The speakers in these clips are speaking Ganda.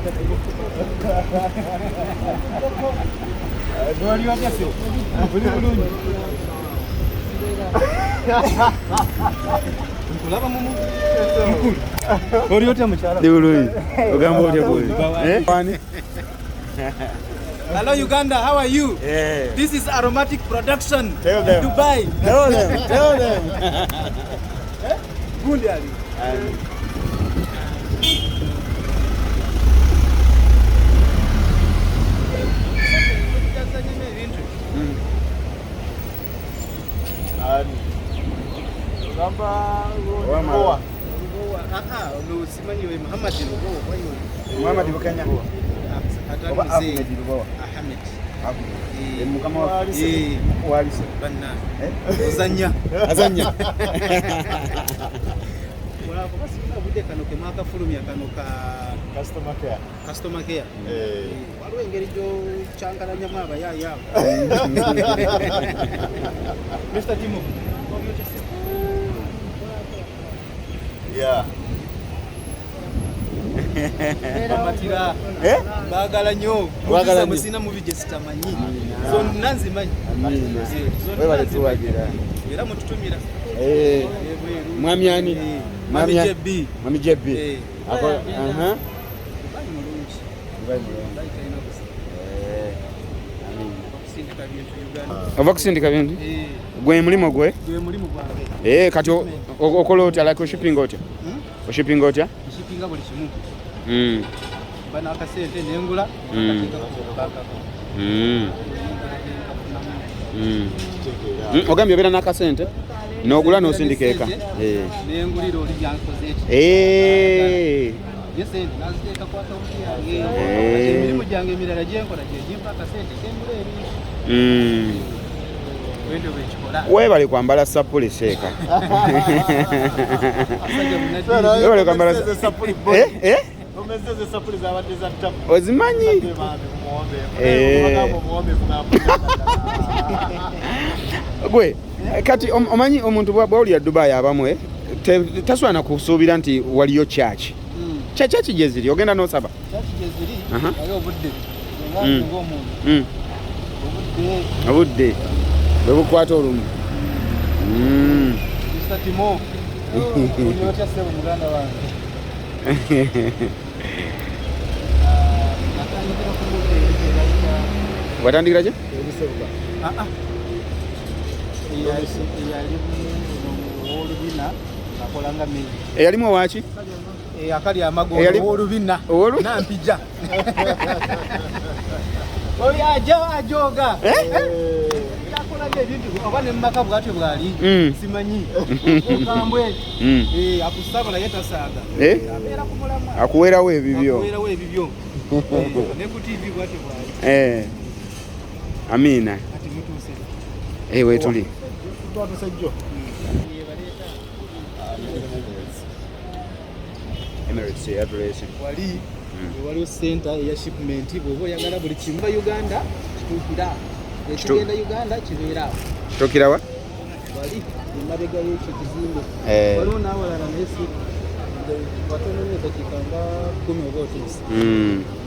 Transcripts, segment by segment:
Hello Uganda, how are you? Yeah. This is Aromatic Production. Tell them. Dubai. Tell them. Good Ali. Muhammad Bukanya. Azanya. Customer care. Waliwo engeri gy'okyankalanya abayaayi abo. Mr. Timo. Yeah. Amatira baagala nnyo mubiza musina mubi gye sitamanyi so nanzimanyi wewe tuwagira era mututumira mwami ani Mami JB ako ova kusindika bintu gwe mulimo gwe kati okola otya like shipping otya shipping otya shipping buli kimu bana akasente nengula ogambye obeera n'akasente n'ogula n'osindika eka nengulira oli byankoze yesente naziteeka ku akawunti yange emirimu gyange emirala gyenkola gyegimpa akasente kengula eri webale kwambala sapuli seeka webale kwambala ozimanyi gwe kati omanyi omuntu bwawulira Dubai abamwe taswana kusuubira nti waliyo kyaki kyaki gyeziri ogenda n'osaba obudde bwebukwata olumu watandikira ki? eyalimu owaki? akali amagondo ow'olubina nampija oyo ajoga yakolako ebintu oba ne mumaka bwatyo bwali simanyi okambwe akusaba naye tasaaga abeera ku mulamwa akuweerawo ebibyo ne ku TV bwatyo bwali amina ati mutuuse wetuli Emirates address wali waliwo center eya shipment bw'oba oyagala buli kimu Uganda kituukira ekigenda Uganda kibeera awo kituukira wa? wali emabega y'ekyo kizimbe waliwo n'awalala naye si watono n'eddakiika nga 10 oba otuusa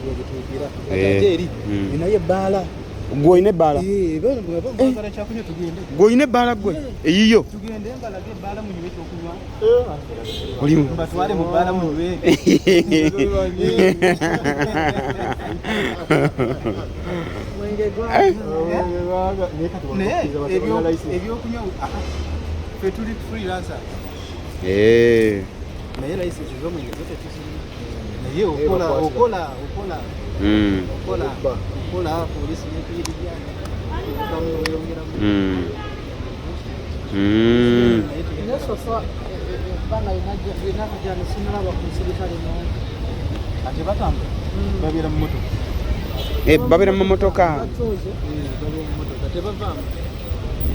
webituukira ate eri naye ebbaala gwe olina ebbaala gwe olina ebbaala gwe eyiyo tugende mbalage ebbaala munywe ekyokunywa olimu batwale mu bbaala munywe ebyokunywa fe tuli freelancer naye license z'omwenge zote naye okola polisi n'ekuyiriryana ate batambula babeera mu motoka babeera mu motoka tebavaamu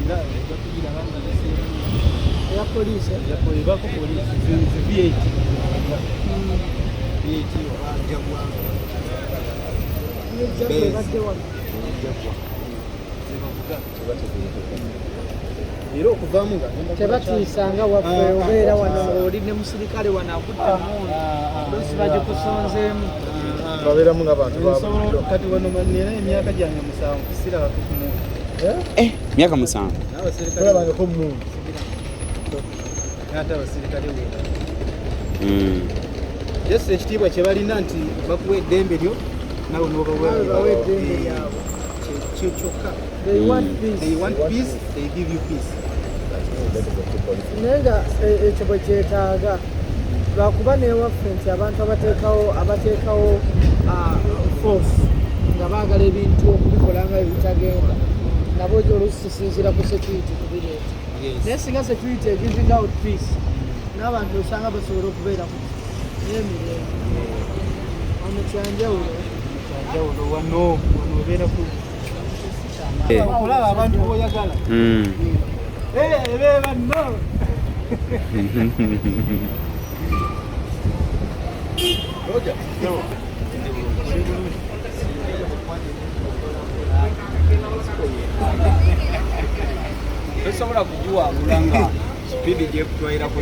era batugira banga ya polisi ebako polisi V8 oba Jaguar era okuvaamu nga tebatuyisanga waffe obeera wano ng'oli ne musirikale wano akutte mundu baje kusonzeemu babeeramu ng'abantu kati wano nina emyaka gyange 7 siraba kukumuntu myaka 7 olabangako mumuntu ate abasirikale yesu ekitiibwa kye balina nti bakuwa eddembe lyo nawe nobawa eddembe lyabwe kyokka. They want peace, they give you peace. Nenga ekyo bwe kyetaaga lwakuba newaffe nti abantu abateekawo force nga baagala ebintu okubikola nga ebitagenda nabo oluusi kisinziira ku security kubireeta naye singa security giving out peace n'abantu osanga basobola okubeera n'emirembe ono kyanjawulo wano obeera ku okulaba abantu boyagala banno tosobola kugiwabula nga sipiidi gyekutwalirako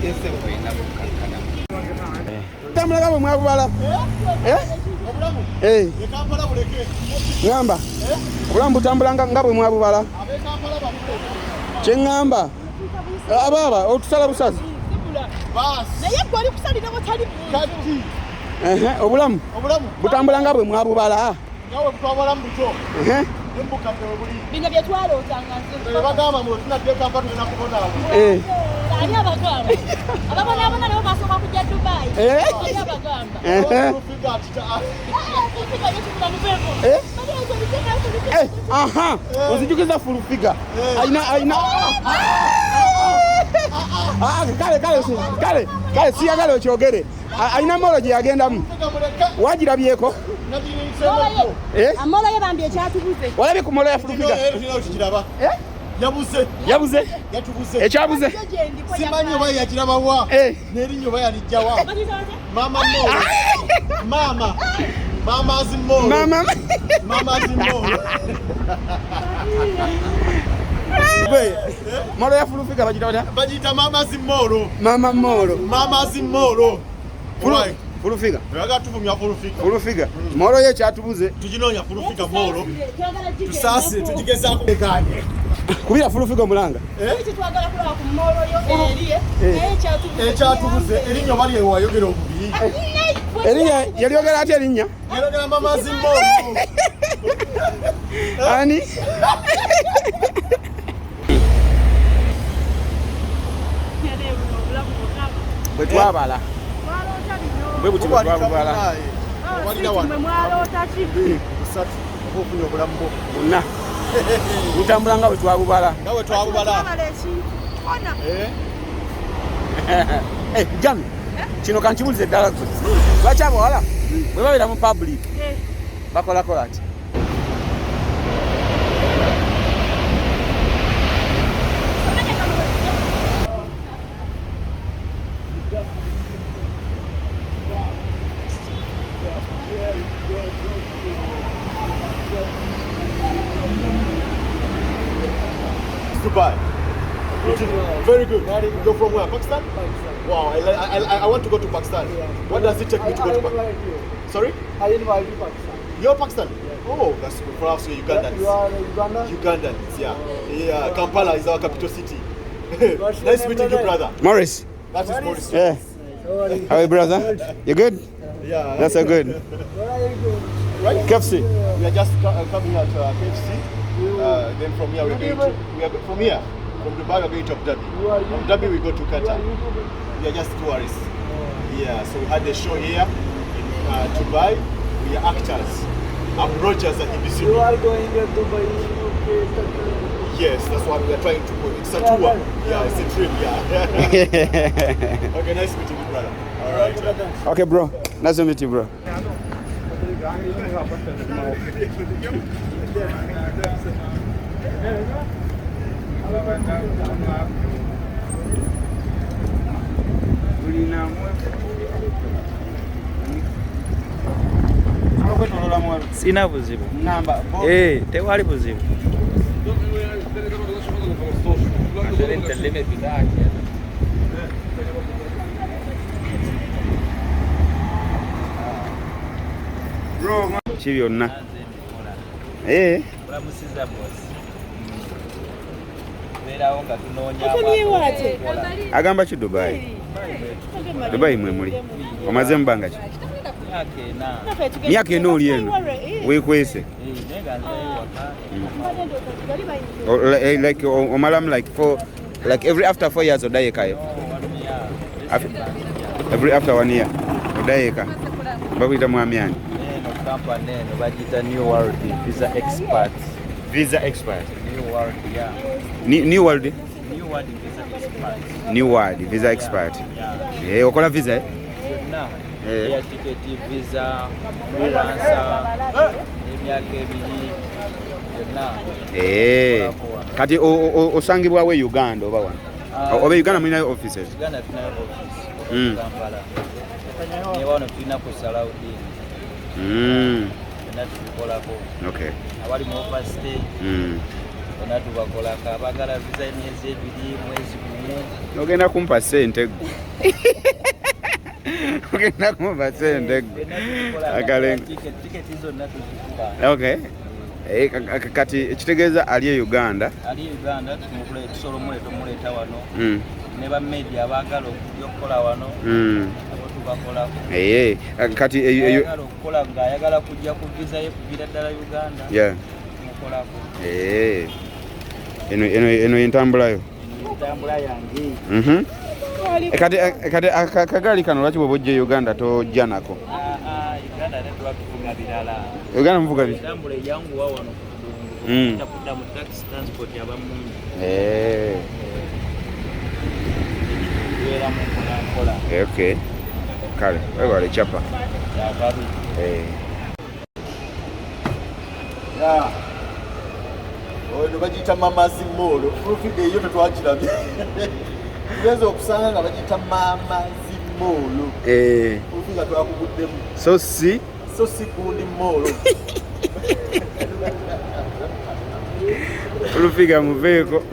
ese kwenda kukakkana tambulaga bwe mwabubala ŋŋamba obulamu butambula nga bwe mwabubala kyeŋŋamba abaaba otusala busazi naye gwe oli kusalirawo tali obulamu butambula nga bwe mwabubala bino bye twalootanga ani abagamba ababonaabona nabo basooka kujja Dubai ani abagamba ozijukiza fulufiga ayina kale siyagala okyogere ayina molo gye yagendamu wagirabyeko amolo yebambye ekyatubuze walabye ku molo ya fulufiga yabuze ekyabuze simanyi oba yakirabawa n'erinnya oba yalijjawa mama azimolo molo ya fulufiga bagiyita mama azimolo fulufiga oyagala tuvumya fulufiga molo ye ekyatubuze tuginoonya fulufiga molo tusaase tugigezaako ekanye kubira fulufiga omulanga twagala kulaba ku molo yo eriye ekyatubuze erinnya oba lyewayogera obubi erinnya yalyogera ati erinnya yayogera mama azimolo ani bwe twabala bwe buti bwe twabala ofunye obulamu bwo bonna butambula nga bwe twabubala jami kino kankibulize ddala lwaki abawala bwe babeera mu public bakolakola ati Dubai. Which is very good. You're from where? Pakistan? Wow, I want to go to Pakistan. What does it take me to go to Pakistan? Sorry? I invite you Pakistan. You're Pakistan? Oh, that's good. For us, we're Ugandans. You are Uganda? Ugandans, yeah. Yeah, Kampala is our capital city. Nice meeting you, brother. Morris. That is Morris. Yeah. How are you, brother? You good? Yeah. That's so good. Where are you going? Right? KFC. We are just coming at KFC. Then from here from Dubai we're going to Abu Dhabi. From Abu Dhabi we go to Qatar. We are just tourists. Yeah, so we had a show here in Dubai. We are actors. I'm Rogers and Ibisi. You are going to Dubai. Yes, that's what we are trying to go. It's a tour. Yeah, it's a trip. Yeah. Okay, nice meeting you, brother. All right. Okay, bro. Nice to meet you, bro. Sina buzibu. Tewali buzibu. Chibyonna. Olamusiza boss. Beerawo nga tunoonya agamba ki Dubai? Dubai mwe muli. Omaze mbanga ki? Myaka ena oli eno weekwese like omalamu like for like every after 4 years odayekayo every after 1 year odayeka bakuyita mwami ani kampani eno bagiyita New World Visa Expert. Visa Expert. New World, yeah. New World? New World Visa Expert. New World Visa Expert. Yeah. Okola visa Yonna. Yeah, ticket visa, freelancer, emyaka ebiri. Yonna. Kati osangibwa we Uganda oba wano. Oba Uganda mulina offices. Uganda tulina office. Kampala. Ne wano tulina ku Salaudin. Okay. Abali mu overstay. Tubakolako abagala visa emyezi ebiri mwezi gumu. Ogenda kumpa ssente. Ogenda kumpa ssente. Ticket zonna tuzikuba. Okay. Kati ekitegeeza ali e Uganda. Ali Uganda tumuleeta wano. Ne ba media abaagala okukola wano. Kati okukola ng'ayagala kujja ku visa ye kugira ddala Uganda. Mukolako. Eno entambula yo. Entambula yange. Kati akagaali kano lwaki bw'oba ojja Uganda tojja nako? Uganda netwa tuvuga birala. Uganda muvuga bi? Entambula eyanguwa wano ku Budungu. Takudda mu taxi transport abamungi. Okay. Kale, webale chapa. Ono bagiyita Mama's Mall. Profide eyo tetwakirabye. Tugenze okusanga nga bagiyita Mama's Mall. Profide twakuguddemu. So si gundi mall. Olufiga muveeko.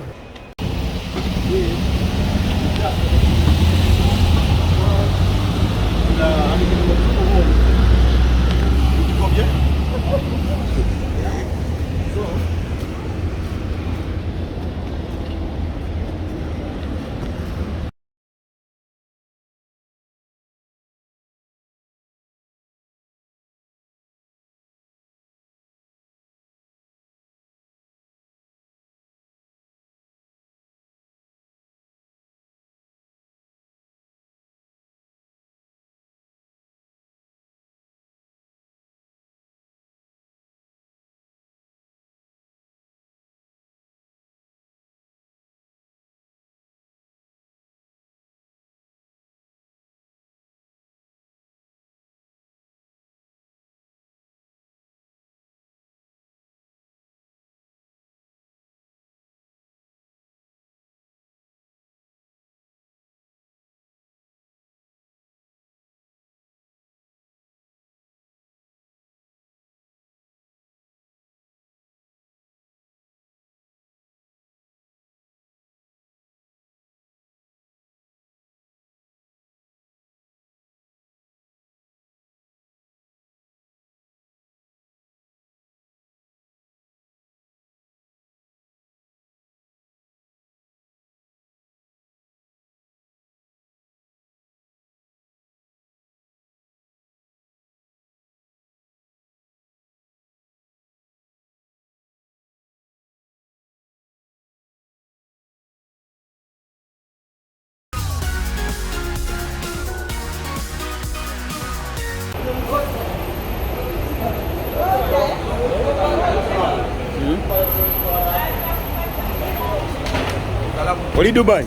Oli Dubai?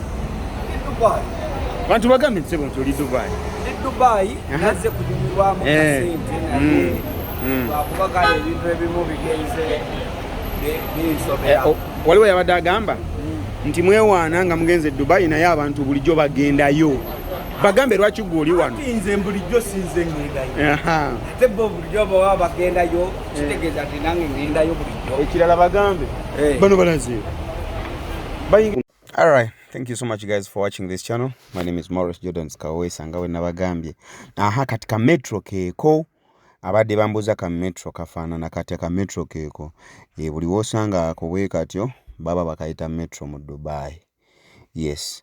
Dubai. Bantu bagambe nsebo nti oli Dubai. Dubai naze kujumirwamu kasente bakubagala ebintu ebimu bigenze bisobera. Waliwo yabadde agamba nti mwewaana nga mugenze Dubai naye abantu bulijjo bagendayo. Bagambe lwaki gwe oli wano? Nze bulijjo sinze ngendayo. Ate bo bulijjo baba bagendayo kitegeeza nti nange ngendayo bulijjo. Ekirala bagambe bano balaze. All right, thank you so much guys for watching this channel. My name is Morris Jordan Skawe Sangawe Nabagambye. Aha katika metro keeko abadde bambuza ka metro kafaanana katya ka metro keeko buli wosanga ako bwe katyo baba bakayita metro mu Dubai. Yes.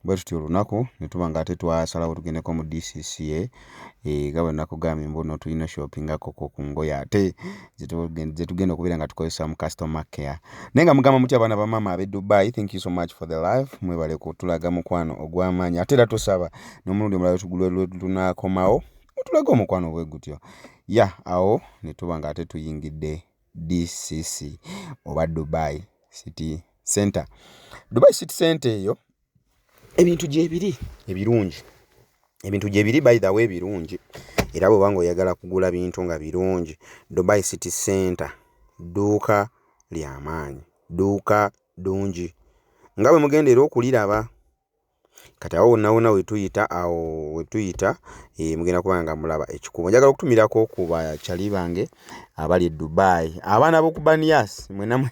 Bwe tutyo olunaku ne tuba nga ate twasalawo tugendeko mu DCCA nga bwe nakugambye mbuno tulina shoppingako ku ngoye ate ze tugenda okubeera nga tukozesa mu customer care. Naye nga mugamba mutya abaana ba mama ab'e Dubai, thank you so much for the live. Mwebale kutulaga mukwano ogw'amaanyi ate era tusaba n'omulundi omulala tugulwe tunaakomawo otulaga omukwano bwe gutyo. Awo ne tuba nga ate tuyingidde DCC oba Dubai City Center. Dubai City Center eyo ebintu gyebiri ebirungi, ebintu gyebiri by the way birungi, era bwe banga oyagala kugula bintu nga birungi, Dubai City Center dduuka ly'amaanyi, dduuka ddungi nga bwe mugendera okuliraba. Kati awo wonna wetuyita mugenda kuba nga mulaba ekikubo. Njagala okutumirako ku bakyali bange abali Dubai, abaana b'oku Nias mwena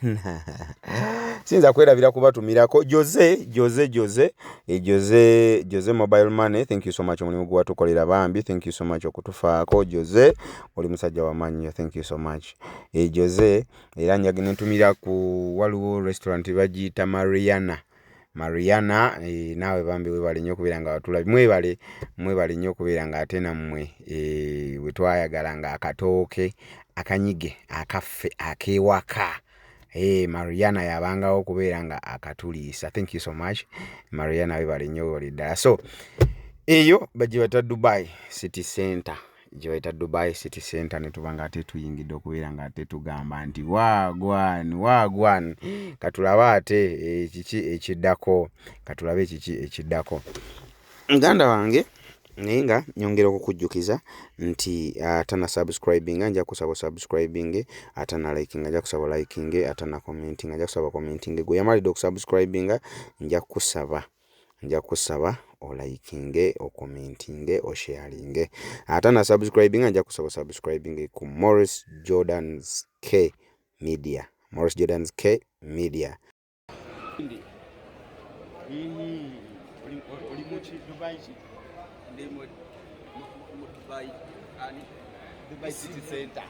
sinza kwerabira kubatumirako. Jose Mobile Money, thank you so much omulimu gwe watukolera bambi, thank you so much okutufaako Jose, oli musajja w'amaanyi, thank you so much Jose. Era njagala ntumira ku waliwo restaurant bagiyita Mariana naawe bambi webale nnyo okubeera nga watulabi, mwebale nnyo okubeera nga ate nammwe bwe twayagala nga akatooke akanyige akaffe akewaka Mariana yabangawo okubeera nga akatuliisa. Thank you so much Mariana, webale nnyo oli ddala. So eyo bagibata Dubai City Center, Dubai City Center ne tuba nga ate tuyingidde okubeera nga ate tugamba nti wagwan katulaba ate kiki ekiddako, muganda wange. Naye nga nyongera okukujjukiza nti atana subscribing nja kusaba subscribing, atana liking nja kusaba liking, atana commenting nja kusaba commenting. Gwe yamalidde okusubscribing nja kusaba o liking, o commenting, o sharing. Atana subscribing nja kusaba subscribing ku Morris Jordan's K Media. Dubai City Center.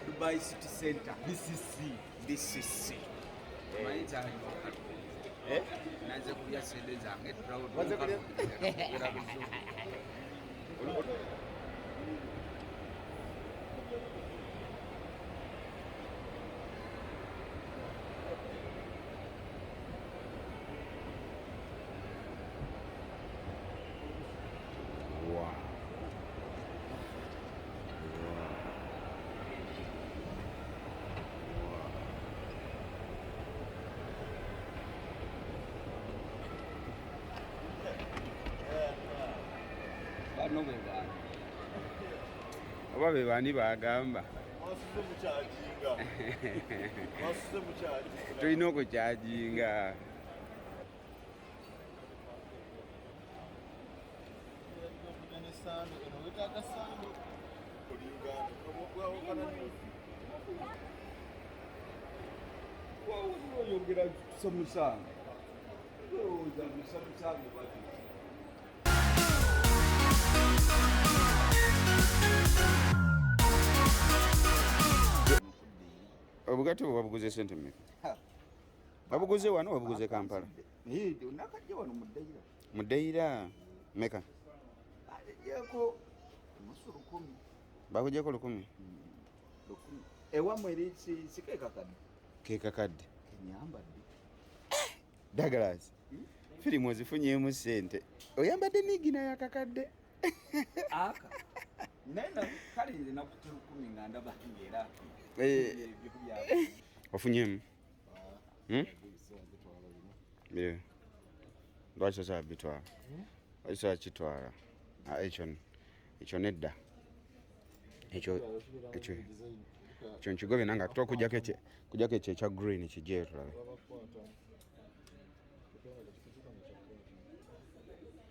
Dubai City Center. DCC. Naanza kulia sende zangu proud. Oba be bani bagamba tulina okukyajinga. Obugate wabuguze sente mmeka? Wabuguze wano wabuguze Kampala? Nakajja wano mu Deira mmeka? Yako musuru 10. Bakujjako 10? Ewamu eri sikekakadde. Kekakadde? Kenyambadde. Douglas, firimu ozifunyeemu ssente. Oyambadde n'egina yakakadde? Aka. Nena kale nze nakutera 10 nga ndaba ngera. Ofunyeemu? Lwaki osaba bitwala? Lwaki osaba kitwala? Ekyo nedda. Ekyo nkigobye nange akuta okujjako ekyo ekya green kijje tulabe.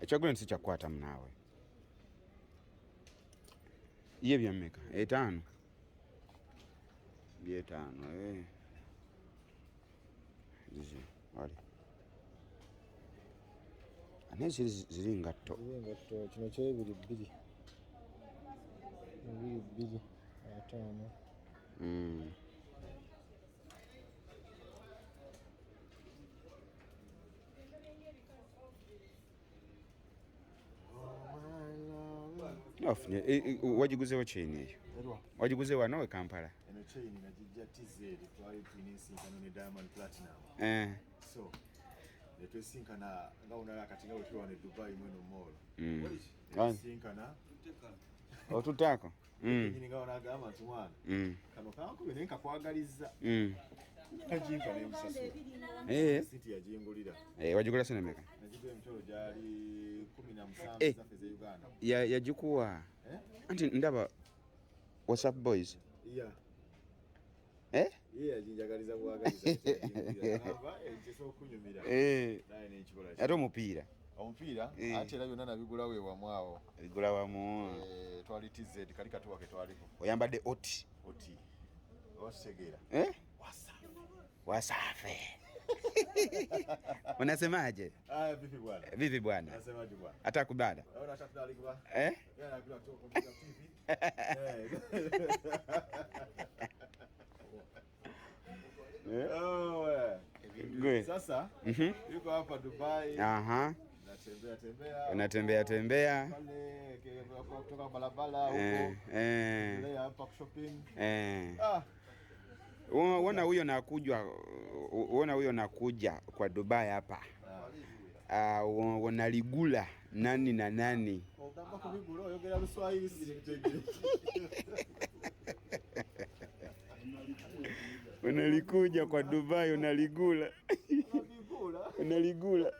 Ekya green si kyakukwatamu naawe. Ye byammeka? 5? Byetaano wali ane ziri ngatto. Kino kyebiri 2. Busy. Time. Wagiguzeewo chain eyo? Wagiguze wano e Kampala? Eno chain najijja TZ twali tuyinesinkano ne Diamond Platinum. So netwesinkana nga unala kati nga wetuli wano e Dubai mweno mall. Sinkana otutako nyini nga wanagamba nti mwana kano kankube naye nkakwagaliza kajinkana emusasula siti yajingulira. Wagigula sene meka? Najigula emitolo gyali 17 zaffe ze Uganda. Yagikuwa anti ndaba WhatsApp boys. Yajinjagaliza bwagaliza aba ekisa okunyumira naye n'ekikola ate omupiira ate era byonna nabigula we wamu awo. Bigula wamu. Twali TZ kali katuwa ke twaliko. Oyambadde oti osegeera Wasafi. Unasemaje? Vipi bwana? Nasemaje bwana? Hata kubada. Unaona hata kubada kwa? Yeye anakula tu kwa TV. Good. Sasa yuko hapa Dubai. Natembea pale kutoka barabara huko. Leo hapa shopping. Uona huyo nakuja kwa Dubai hapa. Wanaligula nani na nani. Ogamba kubigula oyogera Luswahili sitegere. Unalikuja kwa Dubai unaligula. Unaligula.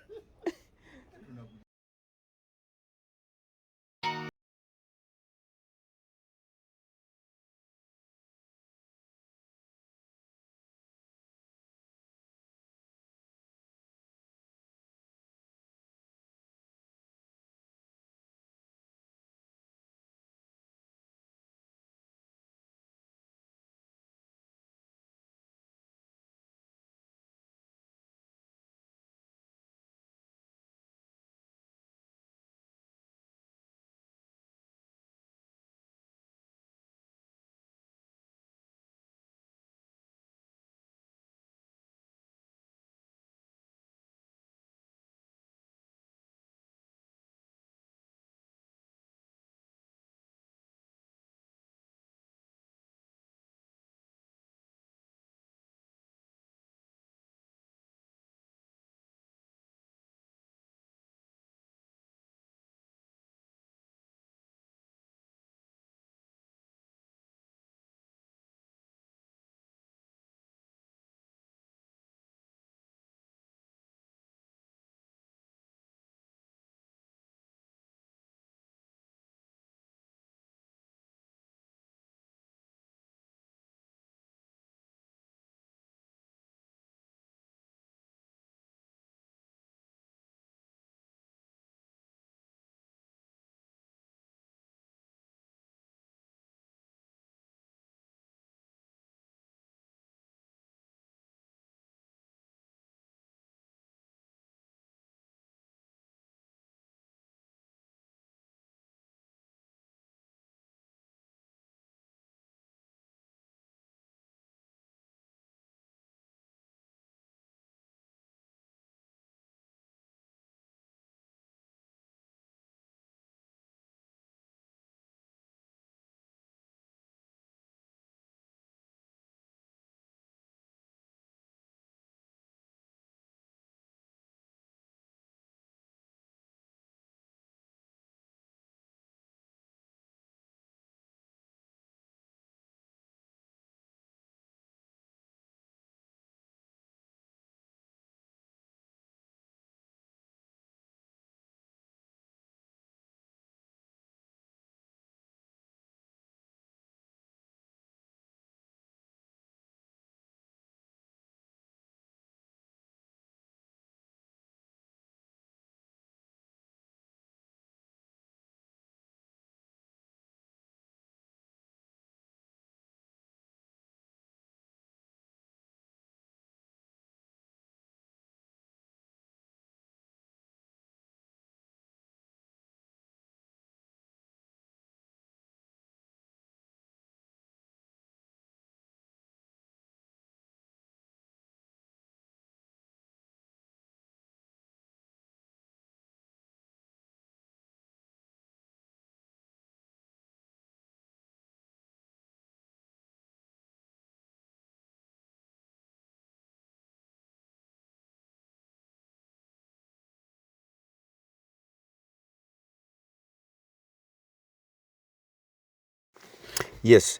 Yes.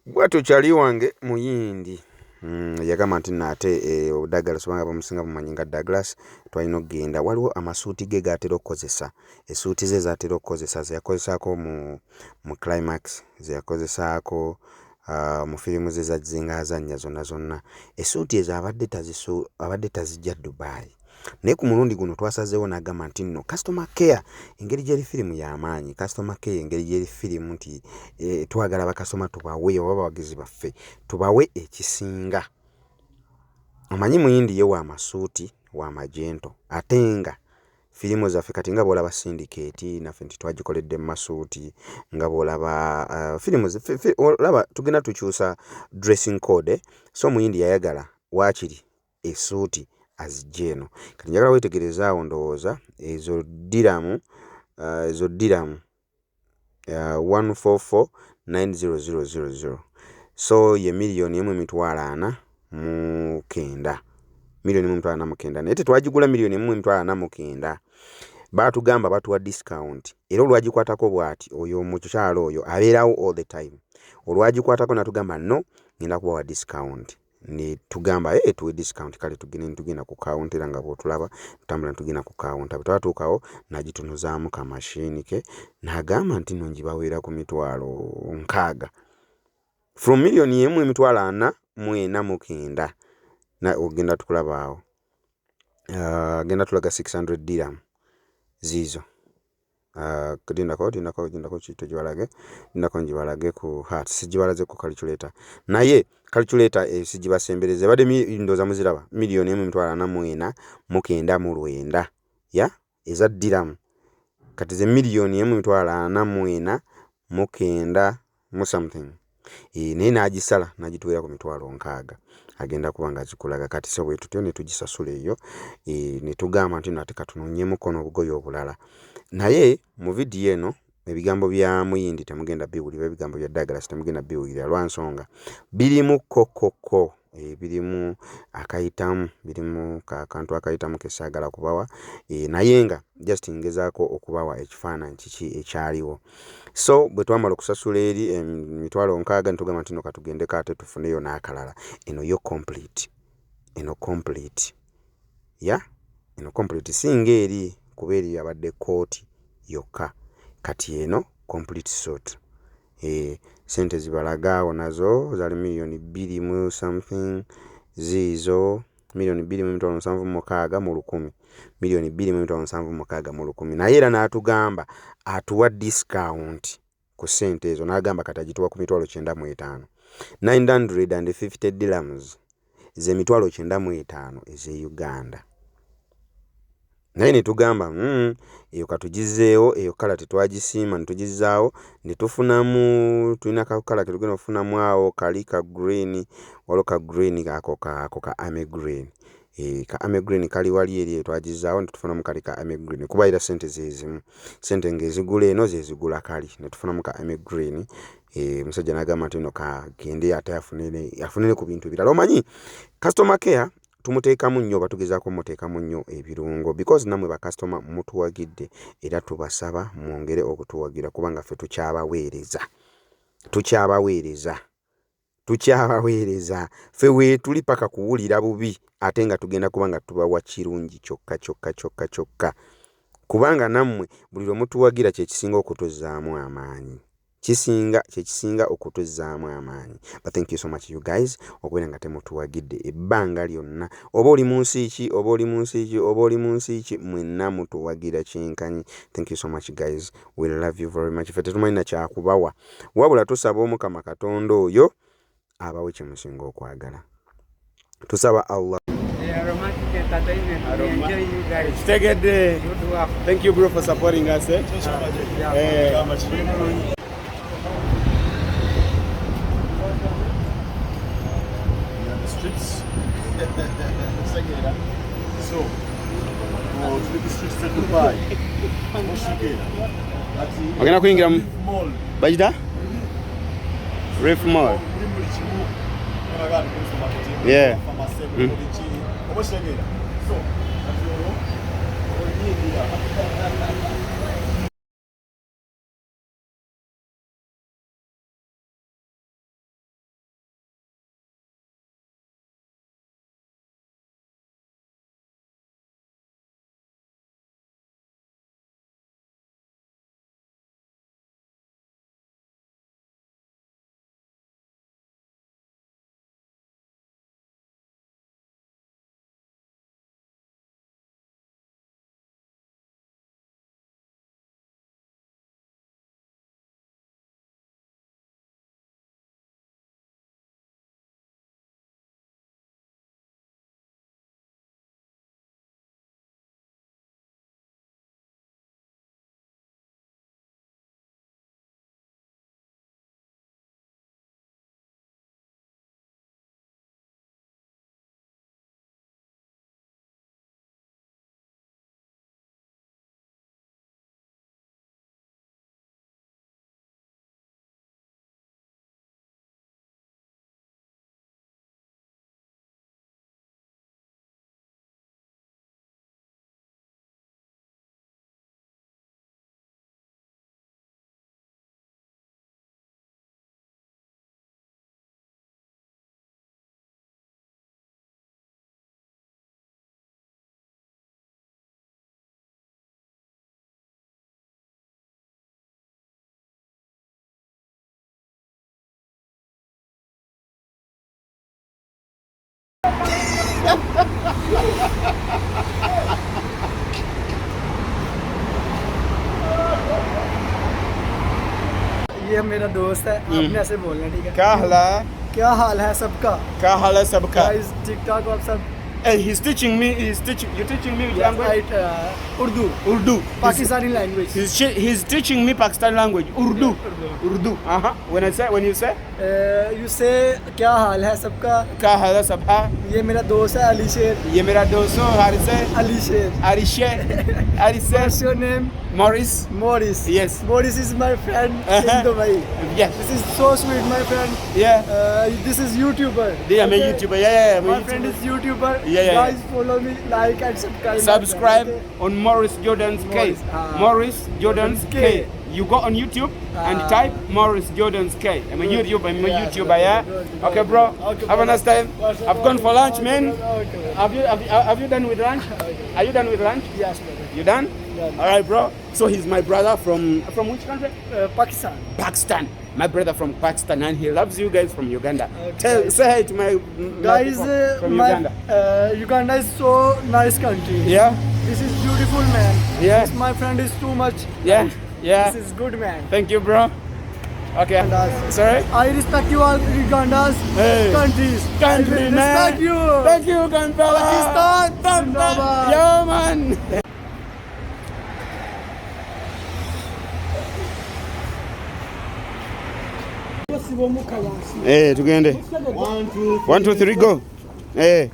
Bwatu chali wange muyindi. Yagamba nti nate Douglas wanga bamusinga bumanyinga Douglas twalina okgenda waliwo amasuuti ge gatera okukozesa esuuti ze zatera okukozesa zeyakozesaako mu Climax zeyakozesaako mu firimu ze zazinga azannya zonna esuuti ezo abadde tazijja Dubai naye ku mulundi guno twasazeewo n'agamba nti nno customer care engeri gyeri firimu y'amaanyi customer care engeri gyeri firimu nti twagala bakasoma tubawe oba abawagizi baffe tubawe ekisinga omanyi muyindi ye wa masuuti wa magento ate nga firimu zaffe kati nga bw'olaba syndicate naffe nti twagikoledde mu masuuti nga bw'olaba firimu olaba tugenda tukyusa dressing code so muyindi yayagala waakiri esuuti azijje eno kati njagala weetegereza awo ndowooza ezo diramu 144,90000 so ye $1,449,000 $1,449,000 naye tetwagigula $1,449,000 baatugamba batuwa discount era olwagikwatako bw'ati oyo omukyalo oyo abeerawo all the time olwagikwatako natugamba no ngenda kubawa discount ne tugamba tuwe discount kale tugenda ku counter era nga bw'otulaba tutambula tugenda ku counter bwe twatuukawo nagitunuzaamu ka machine ke n'agamba nti nno ngibaweera ku $6,000 from $1,449,000 na ogenda tukulabaawo genda tulaga 600 dirham zizo kudindako kito jibalage ndako njibalage ku heart sijibalaze ku calculator naye calculator sijibasembereze bade ndoza muziraba $1,449,000 ya eza dirham kati ze $1,449,000 mu something naye nagisala nagituwera ku $6,000 agenda kubanga akikulaga kati so bwe tutyo ne tugisasula eyo ne tugamba nti nate katunonye mukono obugoye obulala naye mu video eno ebigambo bya muyindi temugenda biwulira ebigambo bya Douglas temugenda biwulira lwansonga birimu kokoko birimu akayitamu birimu akantu akayitamu kesaagala kubawa naye nga just ngezaako okubawa ekifaananyi kiki ekyaliwo so bwe twamala okusasula eri $6,000 ntugamba nti no katugende kate tufuneyo n'akalala eno yo complete eno complete singa eri kuba eri yabadde kooti yokka kati eno complete suit sente zibalagaawo nazo zali $2,000,000 mu something zizo $2,776,000 mu 1,000 $2,776,000 mu 1,000 naye era n'atugamba atuwa discount ku sente ezo n'agamba kati agituwa ku $9,500 950 dirhams ze $9,500 eze Uganda naye ne tugamba eyo katugizeewo eyo kala tetwagisiima ne tugizaawo ne tufunamu tulina kakala ke tugenda okufunamu awo kali ka green waliwo ka green ako ka army green ka army green kali wali eri twagizaawo ne tufunamu kali ka army green kuba era sente zezimu sente ng'ezigula eno zezigula kali ne tufunamu ka army green musajja n'agamba nti no kagende ate afunire ku bintu birala omanyi customer care tumuteekamu nnyo batugezaako muteekamu nnyo ebirungo because namwe ba customer mutuwagidde era tubasaba mwongere okutuwagira kubanga ffe tukyabaweereza ffe we tuli paka kuwulira bubi ate nga tugenda kubanga tubawa kirungi kyokka kubanga nammwe buli lwe mutuwagira kyekisinga okutuzaamu amaanyi kyekisinga okutuzaamu amaanyi but thank you so much you guys okubeera nga temutuwagidde ebbanga lyonna oba oli mu nsi ki mwenna mutuwagira kyenkanyi thank you so much guys we love you very much ffe tetumanyi na kyakubawa wabula tusaba Omukama Katonda oyo abawe kye musinga okwagala tusaba Allah Romantic entertainment. We enjoy you guys. Tegede. Good work. Thank you, bro, for supporting us. Yeah. Streets. So, to the streets to Dubai. Ogenda kuyingira mu bagita Reef Mall. Yeah. ये मेरा दोस्त है, आपने ऐसे बोलना, ठीक है? क्या हाल है सबका? गाइस टिकटॉक आप सब He's teaching me you're teaching me which language? Urdu. Pakistani language. He's teaching me Pakistani language. Urdu. When you say you say क्या हाल है सबका? ये मेरा दोस्त है अलीशेर. ये मेरा दोस्त है Alisher. What's your name? Morris. Yes. Morris is my friend in Dubai. Yes. This is so sweet, my friend. Yeah. This is YouTuber. Yeah, I'm a YouTuber. Yeah. My friend is YouTuber. Yeah. Guys, follow me, like and subscribe. Subscribe on Morris Jordan's K. Morris Jordan's K. You go on YouTube and type Morris Jordan's K. I'm a YouTuber. Yeah. Okay, bro. Have a nice time. I've gone for lunch, man. Okay. Have you done with lunch? Are you done with lunch? Yes, brother. You done? Yeah. All right, bro. So he's my brother from which country? Pakistan. Pakistan. My brother from Pakistan, and he loves you guys from Uganda. Okay. Say hi to my Guys, from Uganda. Uganda is so nice country. Yeah. This is beautiful, man. Yeah. My friend is too much. Yeah. This is good, man. Thank you, bro. Okay. Sorry. I respect you all Uganda's countries. Country, I man. respect you. Thank you, Kampala. Pakistan. Zindabad. Yo, man. Tugende. 1 2 3 go. Hey!